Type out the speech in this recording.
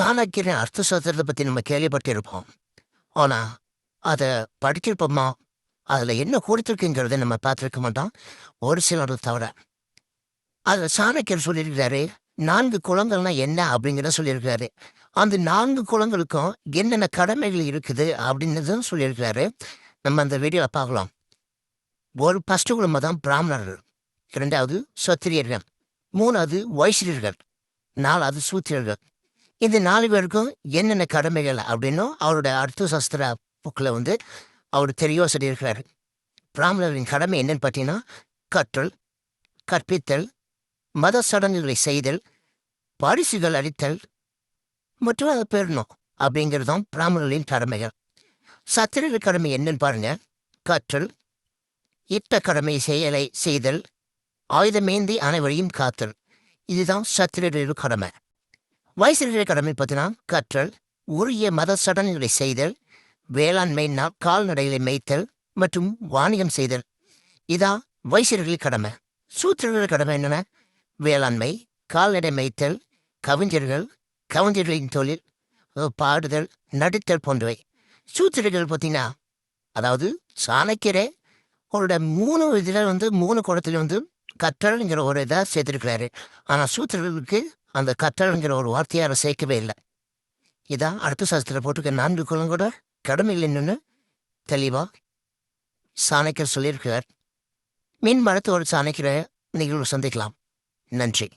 சாணக்கியரின் அர்த்த சாஸ்திரத்தை பற்றி நம்ம கேள்விப்பட்டிருப்போம். ஆனால் அதை படிச்சிருப்போமா, அதில் என்ன கொடுத்துருக்குங்கிறத நம்ம பார்த்துருக்க மாட்டோம், ஒரு சிலர் தவிர. அதில் சாணக்கியர் சொல்லியிருக்கிறாரு, 4 குலங்கள்னா என்ன அப்படிங்கிறத சொல்லியிருக்கிறாரு. அந்த 4 குலங்களுக்கும் என்னென்ன கடமைகள் இருக்குது அப்படின்றதும் சொல்லியிருக்கிறாரு. நம்ம அந்த வீடியோவை பார்க்கலாம். ஒரு ஃபஸ்ட்டு குலமாக தான் பிராமணர்கள், 2வது சத்திரியர்கள், 3வது வைசியர்கள், 4வது சூத்திரர்கள். இந்த 4 பேருக்கும் என்னென்ன கடமைகள் அப்படின்னும் அவரோட அர்த்த சாஸ்திர புக்கில் அவர் தெளிவாக சொல்லியிருக்கிறாரு. பிராமணர்களின் கடமை என்னன்னு பார்த்தீங்கன்னா, கற்றல், கற்பித்தல், மத சடங்குகளை செய்தல், பரிசுகள் அளித்தல் மற்றும் அதை பெறணும் அப்படிங்கிறதும் பிராமணர்களின் கடமைகள். சத்திரியர்கள் கடமை என்னன்னு பாருங்க. கற்றல், இட்ட கடமை செயலை செய்தல், ஆயுதமேந்தி அனைவரையும் காத்தல், இதுதான் சத்திரியர்கள் கடமை. வைசியர்கள் கடமை பார்த்தீங்கன்னா, கற்றல், உரிய மத சடங்குகளை செய்தல், வேளாண்மை, கால்நடைகளை மேய்த்தல் மற்றும் வாணிகம் செய்தல், இதான் வைசியர்கள் கடமை. சூத்திரர்கள் கடமை என்னென்ன? வேளாண்மை, கால்நடை மேய்த்தல், கவிஞர்களின் தொழில், பாடுதல், நடித்தல் போன்றவை. சூத்திரர்கள் பார்த்தீங்கன்னா, அதாவது சாணக்கியரே அவரோட 3 இதில் 3 குளத்தில் கற்றல்ங்கிற ஒரு இதாக சேர்த்துருக்கிறாரு. ஆனால் சூத்திரர்களுக்கு அந்த கற்றல்ங்கிற ஒரு வார்த்தையை அதை சேர்க்கவே இல்லை. இதான் அர்த்த சாஸ்திரத்தில் போட்டுக்க 4 குலங்களோட கடமைகள் என்னன்னு தெளிவாக சாணக்கியர் சொல்லியிருக்கிறார். மீன் மரத்தோடு சாணக்கிற நிகழ்வு சந்திக்கலாம். நன்றி.